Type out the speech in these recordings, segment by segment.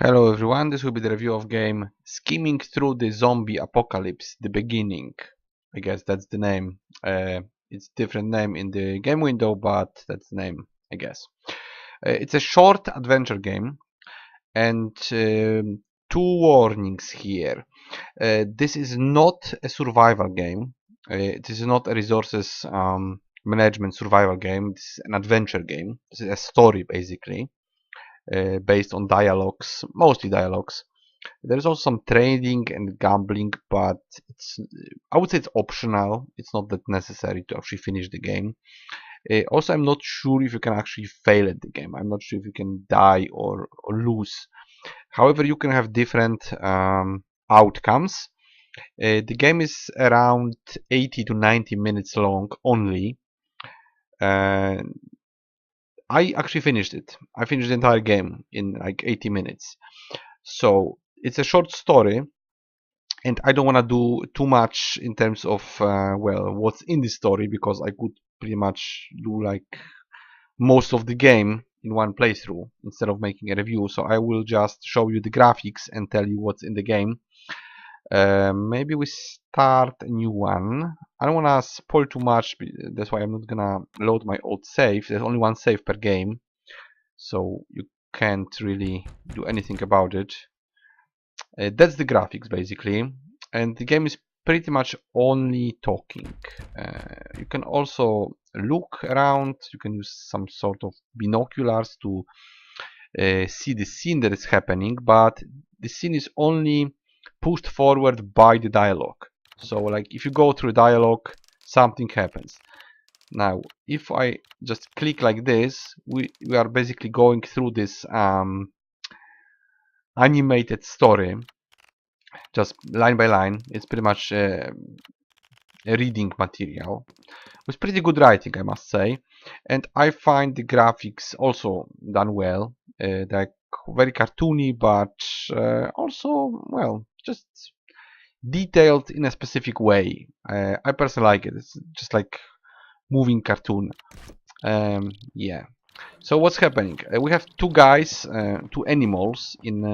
Hello everyone, this will be the review of game Skimming Through the Zombie Apocalypse, The Beginning. I guess that's the name. It's different name in the game window, but that's the name, I guess. It's a short adventure game, and two warnings here. This is not a survival game. It is not a resources management survival game. This is an adventure game. This is a story basically. Based on dialogues, mostly dialogues. There's also some trading and gambling, but I would say it's optional. It's not that necessary to actually finish the game. Also, I'm not sure if you can actually fail at the game. I'm not sure if you can die or lose. However, you can have different outcomes. The game is around 80 to 90 minutes long only. Uh, I actually finished it. I finished the entire game in like 80 minutes. So it's a short story, and I don't want to do too much in terms of well, what's in the story, because I could pretty much do like most of the game in one playthrough instead of making a review. So I will just show you the graphics and tell you what's in the game. Maybe we start a new one. I don't want to spoil too much, that's why I'm not gonna load my old save. There's only one save per game, so you can't really do anything about it. That's the graphics basically, and the game is pretty much only talking. You can also look around, you can use some sort of binoculars to see the scene that is happening, but the scene is only pushed forward by the dialogue. So like if you go through dialogue, something happens. Now if I just click like this, we are basically going through this animated story, just line by line. It's pretty much a reading material with pretty good writing, I must say. And I find the graphics also done well. They're very cartoony, but also, well, just detailed in a specific way. I personally like it. It's just like moving cartoon. Yeah. So what's happening? We have two guys, two animals in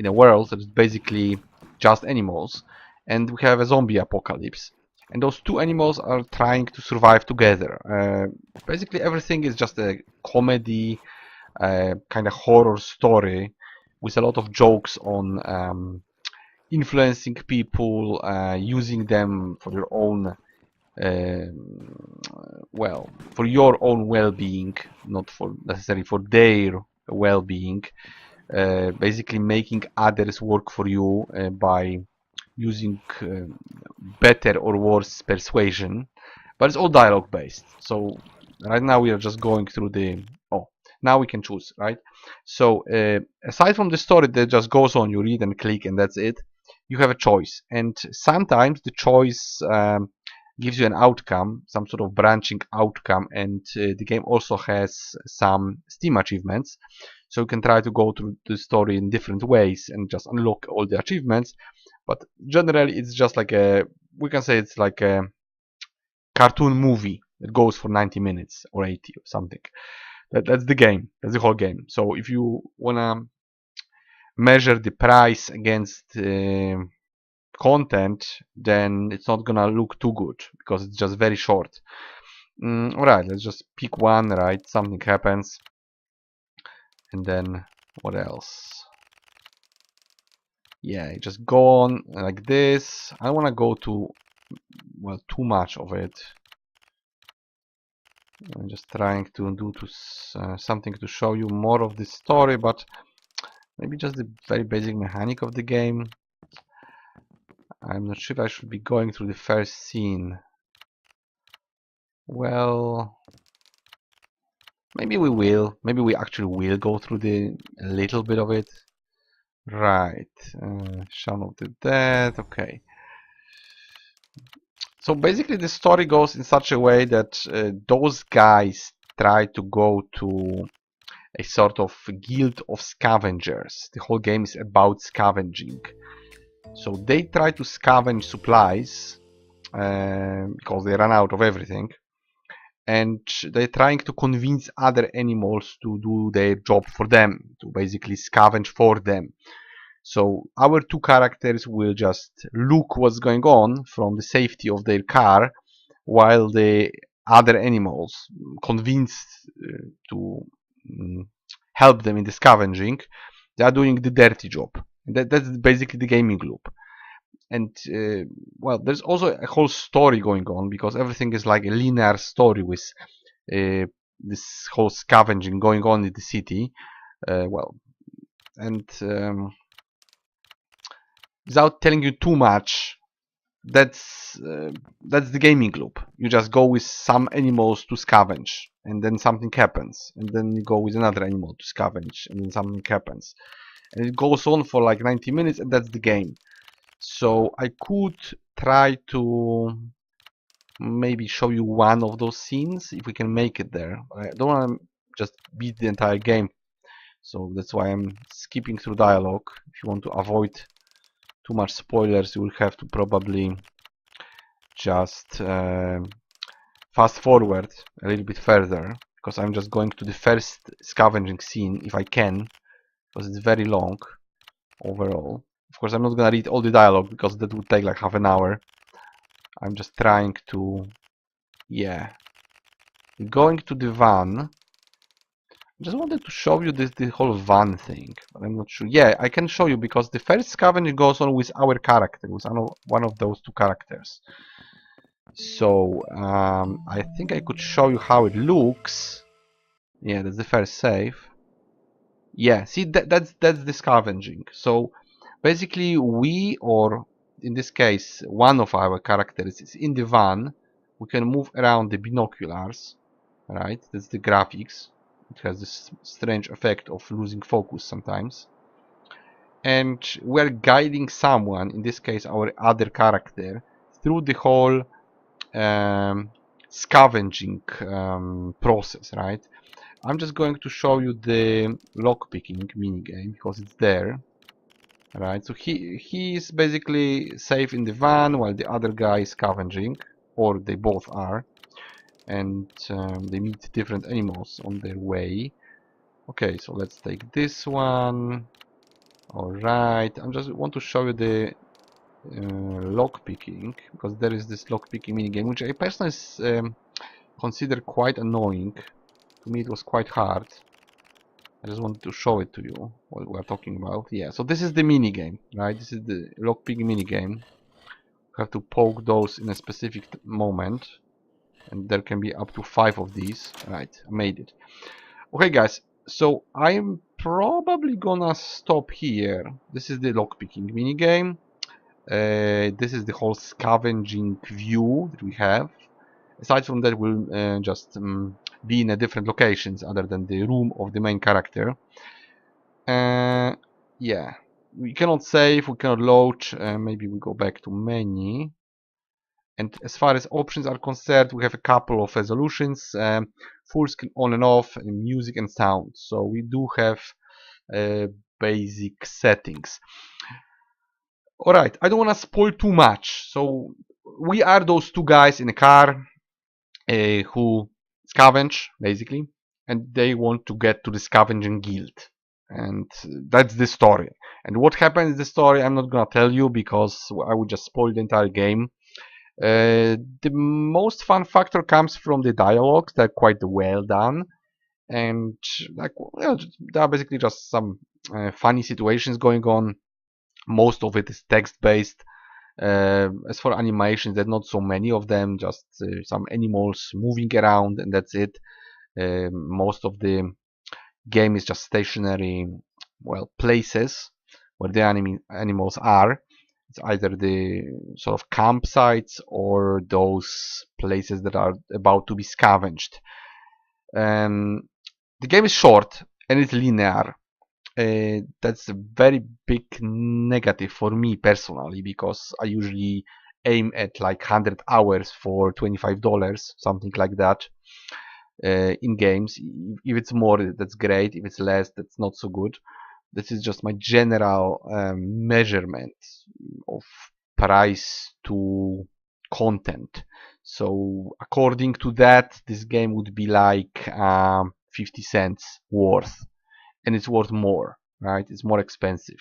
a world that is basically just animals, and we have a zombie apocalypse. And those two animals are trying to survive together. Basically, everything is just a comedy, kind of horror story with a lot of jokes on influencing people, using them for your own well, for your own well-being, not for necessarily for their well-being. Basically making others work for you by using better or worse persuasion, but it's all dialogue based. So right now we are just going through the now we can choose, right? So aside from the story that just goes on, you read and click and that's it, you have a choice, and sometimes the choice gives you an outcome, some sort of branching outcome, and the game also has some Steam achievements, so you can try to go through the story in different ways and just unlock all the achievements. But generally it's just like we can say it's like a cartoon movie that goes for 90 minutes or 80 or something. That's the game, that's the whole game. So if you wanna measure the price against content, then it's not gonna look too good because it's just very short. Alright, let's just pick one, right? Something happens, and then what else? Yeah, you just go on like this. I don't want to go to, well, too much of it. I'm just trying to do something to show you more of the story, but maybe just the very basic mechanic of the game. I'm not sure if I should be going through the first scene. Well, maybe we will. Maybe we actually will go through a little bit of it. Right. Shaun of the Dead. Okay. So basically the story goes in such a way that those guys try to go to a sort of guild of scavengers. The whole game is about scavenging. So they try to scavenge supplies because they run out of everything. and they're trying to convince other animals to do their job for them, to basically scavenge for them. So our two characters will just look what's going on from the safety of their car, while the other animals, convinced to help them in the scavenging, they are doing the dirty job. That's basically the gaming loop. And well, there's also a whole story going on, because everything is like a linear story with this whole scavenging going on in the city. Well, and without telling you too much, that's the gaming loop. You just go with some animals to scavenge, and then something happens, and then you go with another animal to scavenge, and then something happens, and it goes on for like 90 minutes, and that's the game. So I could try to maybe show you one of those scenes if we can make it there. I don't want to just beat the entire game, so that's why I'm skipping through dialogue. If you want to avoid too much spoilers, you will have to probably just fast forward a little bit further, because I'm just going to the first scavenging scene if I can, because it's very long overall. Of course, I'm not gonna read all the dialogue because that would take like half an hour. I'm just trying to, yeah, going to the van. I just wanted to show you the whole van thing, but I'm not sure. Yeah, I can show you, because the first scavenging goes on with our character, with one of those two characters. So I think I could show you how it looks. Yeah, that's the first save. Yeah, see, that's the scavenging. So basically, we, or in this case one of our characters, is in the van. We can move around the binoculars, right? That's the graphics. It has this strange effect of losing focus sometimes, and we're guiding someone, in this case our other character, through the whole scavenging process, right? I'm just going to show you the lockpicking minigame, because it's there, right? So he is basically safe in the van while the other guy is scavenging, or they both are, and they meet different animals on their way. Okay, so let's take this one. Alright, I just want to show you the lockpicking, because there is this lockpicking minigame, which I personally consider quite annoying. To me it was quite hard. I just wanted to show it to you, what we're talking about. Yeah, so this is the minigame, right? This is the lockpicking minigame. You have to poke those in a specific moment, and there can be up to 5 of these. Right, I made it. Okay guys, so I'm probably gonna stop here. This is the lockpicking minigame. This is the whole scavenging view that we have. Aside from that, we'll just be in a different locations other than the room of the main character. Yeah, we cannot save, we cannot load. Maybe we go back to menu. And as far as options are concerned, we have a couple of resolutions, full screen on and off, and music and sound. So we do have basic settings. Alright, I don't want to spoil too much. So we are those two guys in a car who scavenge, basically, and they want to get to the scavenging guild. And that's the story. And what happens in the story, I'm not gonna tell you, because I would just spoil the entire game. The most fun factor comes from the dialogues. They're quite well done, and like, well, there are basically just some funny situations going on. Most of it is text based. As for animations, there are not so many of them, just some animals moving around, and that's it. Most of the game is just stationary, well, places where the animals are. It's either the sort of campsites or those places that are about to be scavenged. The game is short and it's linear. That's a very big negative for me personally, because I usually aim at like 100 hours for $25, something like that, in games. If it's more, that's great. If it's less, that's not so good. This is just my general measurement of price to content. So according to that, this game would be like 50 cents worth, and it's worth more, right? It's more expensive,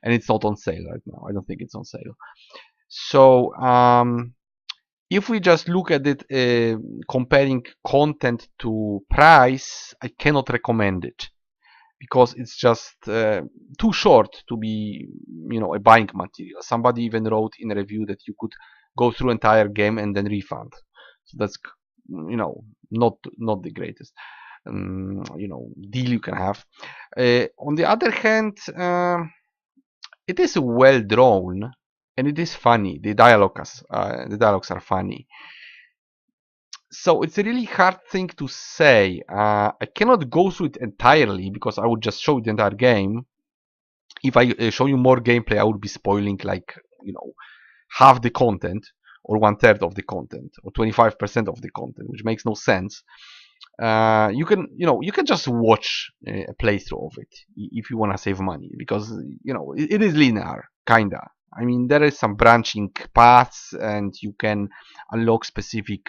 and it's not on sale right now. I don't think it's on sale. So if we just look at it comparing content to price, I cannot recommend it because it's just too short to be, a buying material. Somebody even wrote in a review that you could go through entire game and then refund. So that's, not the greatest, deal you can have. On the other hand, it is well drawn and it is funny. The dialogues are funny. So it's a really hard thing to say. I cannot go through it entirely because I would just show you the entire game. If I show you more gameplay, I would be spoiling like, half the content or 1/3 of the content or 25% of the content, which makes no sense. You can just watch a playthrough of it if you want to save money because it is linear, kinda. I mean, there is some branching paths and you can unlock specific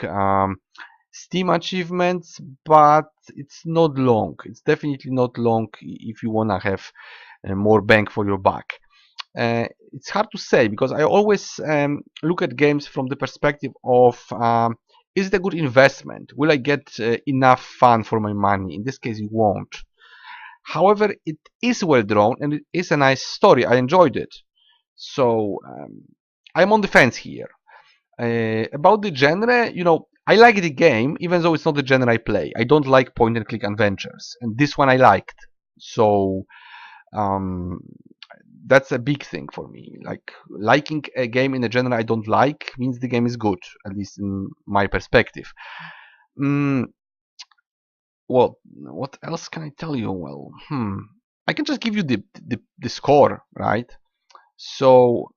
Steam achievements, but it's not long. It's definitely not long if you wanna have more bang for your buck. It's hard to say because I always look at games from the perspective of is it a good investment? Will I get enough fun for my money? In this case, you won't. However, it is well drawn and it is a nice story. I enjoyed it. So I'm on the fence here. About the genre, I like the game, even though it's not the genre I play. I don't like point and click adventures, and this one I liked. So um, that's a big thing for me. Like liking a game in a genre I don't like means the game is good, at least in my perspective. Mm, well, what else can I tell you? Well, I can just give you the score, right? So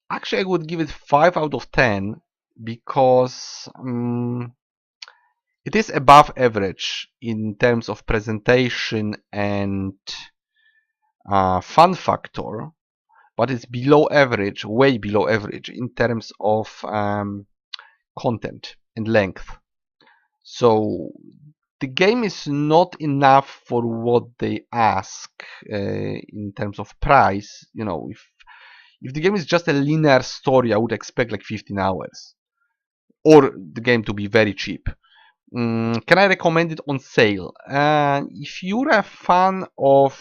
actually, I would give it 5 out of 10 because it is above average in terms of presentation and fun factor, but it's below average, way below average in terms of content and length. So the game is not enough for what they ask in terms of price. If the game is just a linear story, I would expect like 15 hours, or the game to be very cheap. Can I recommend it on sale? If you're a fan of,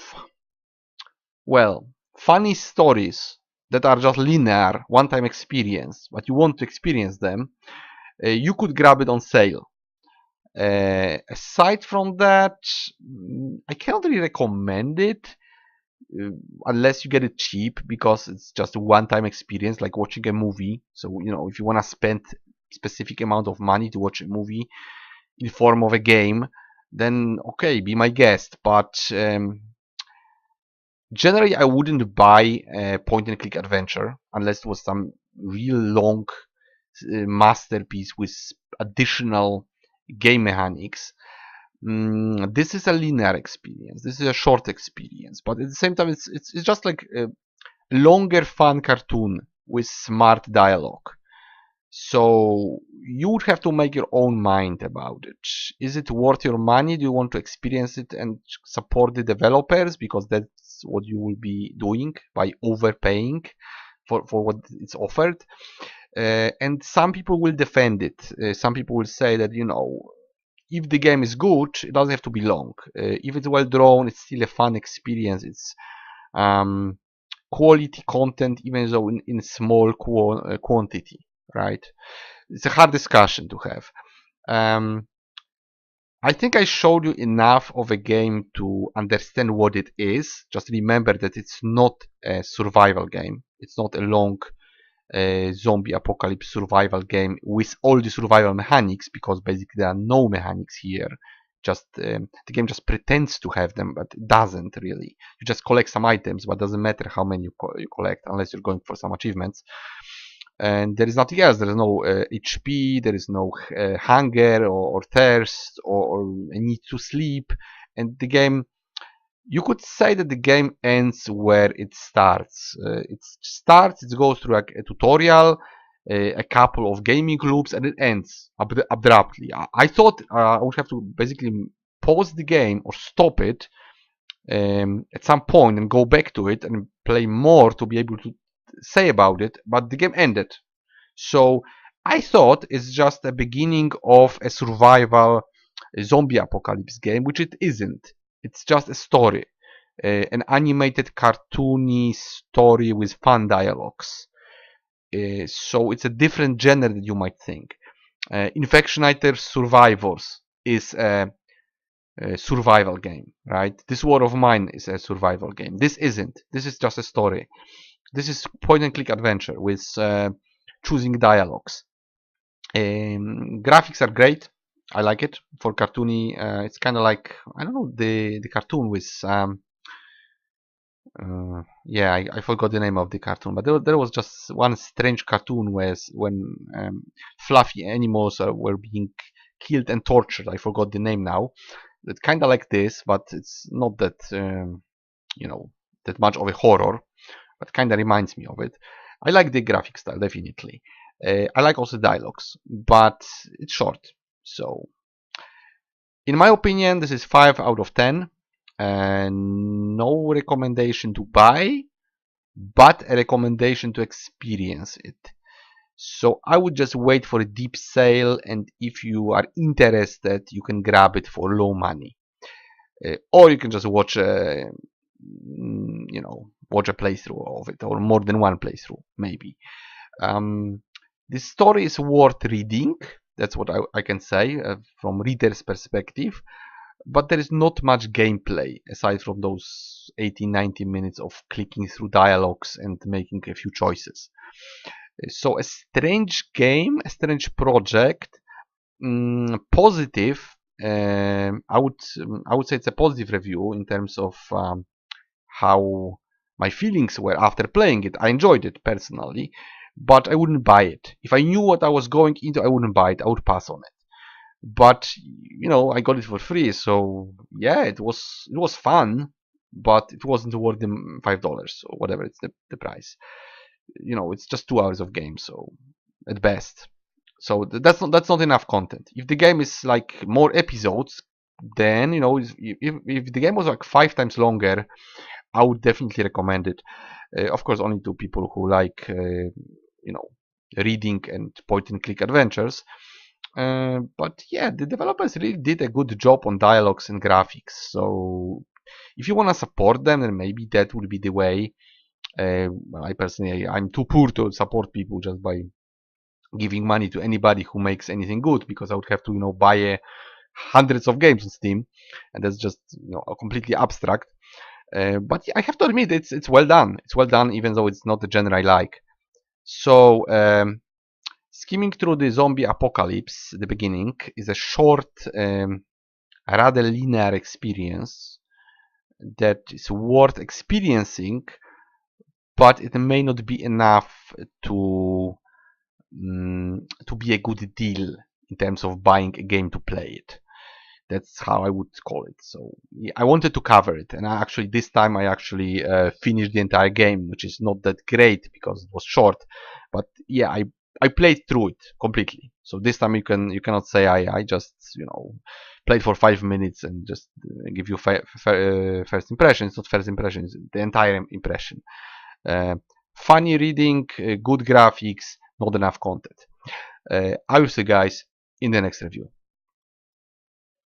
well, funny stories that are just linear, one-time experience, but you want to experience them, you could grab it on sale. Aside from that, I cannot really recommend it unless you get it cheap because it's just a one-time experience, like watching a movie. So if you want to spend specific amount of money to watch a movie in form of a game, then okay, be my guest. But generally, I wouldn't buy a point-and-click adventure unless it was some real long masterpiece with additional game mechanics. This is a linear experience. This is a short experience, but at the same time, it's just like a longer, fun cartoon with smart dialogue. So you would have to make your own mind about it. Is it worth your money? Do you want to experience it and support the developers because that's what you will be doing by overpaying for what it's offered? And some people will defend it. Some people will say that if the game is good, it doesn't have to be long. If it's well drawn, it's still a fun experience. It's quality content, even though in small quantity, right? It's a hard discussion to have. I think I showed you enough of a game to understand what it is. Just remember that it's not a survival game. It's not a long zombie apocalypse survival game with all the survival mechanics, because basically there are no mechanics here. Just the game just pretends to have them, but it doesn't really. You just collect some items, but it doesn't matter how many you collect unless you're going for some achievements. And there is nothing else. There is no HP, there is no hunger or thirst or a need to sleep. And the game, you could say that the game ends where it starts. It goes through like a tutorial, a couple of gaming loops, and it ends abruptly. I thought I would have to basically pause the game or stop it at some point and go back to it and play more to be able to say about it, but the game ended. So I thought it's just the beginning of a survival zombie apocalypse game, which it isn't. It's just a story, an animated cartoony story with fun dialogues. So it's a different genre than you might think. Infectioniter Survivors is a survival game, right? This War of Mine is a survival game. This isn't. This is just a story. This is point and click adventure with choosing dialogues. Graphics are great. I like it for cartoony. It's kind of like, I don't know, the cartoon with yeah, I forgot the name of the cartoon, but there was just one strange cartoon when fluffy animals were being killed and tortured. I forgot the name now. It's kind of like this, but it's not that you know, that much of a horror, but kind of reminds me of it. I like the graphic style, definitely. I like also dialogues, but it's short. So, in my opinion, this is 5 out of 10. No recommendation to buy, but a recommendation to experience it. So I would just wait for a deep sale, and if you are interested, you can grab it for low money. Or you can just watch watch a playthrough of it, or more than one playthrough, maybe. The story is worth reading. That's what I can say from reader's perspective. But there is not much gameplay aside from those 80-90 minutes of clicking through dialogues and making a few choices. So a strange game, a strange project. Positive. I would say it's a positive review in terms of how my feelings were after playing it. I enjoyed it personally, but I wouldn't buy it. If I knew what I was going into, I wouldn't buy it. I would pass on it. But I got it for free, so yeah, it was fun, but it wasn't worth the $5 or whatever it's the price. It's just 2 hours of game, so at best. So that's not enough content. If the game is like more episodes, then if the game was like 5 times longer, I would definitely recommend it. Of course, only to people who like reading and point and click adventures. But yeah, the developers really did a good job on dialogues and graphics. So if you want to support them, then maybe that will be the way. I personally, I'm too poor to support people just by giving money to anybody who makes anything good, because I would have to buy hundreds of games on Steam, and that's just completely abstract. But yeah, I have to admit it's well done. It's well done, even though it's not the genre I like. So skimming through the zombie apocalypse, the beginning, is a short, rather linear experience that is worth experiencing, but it may not be enough to be a good deal in terms of buying a game to play it. That's how I would call it. So yeah, I wanted to cover it, and this time I actually finished the entire game, which is not that great because it was short. But yeah, I played through it completely. So this time you cannot say I just played for 5 minutes and just give you first impression. It's not first impression; it's the entire impression. Funny reading, good graphics, not enough content. I will see you guys in the next review.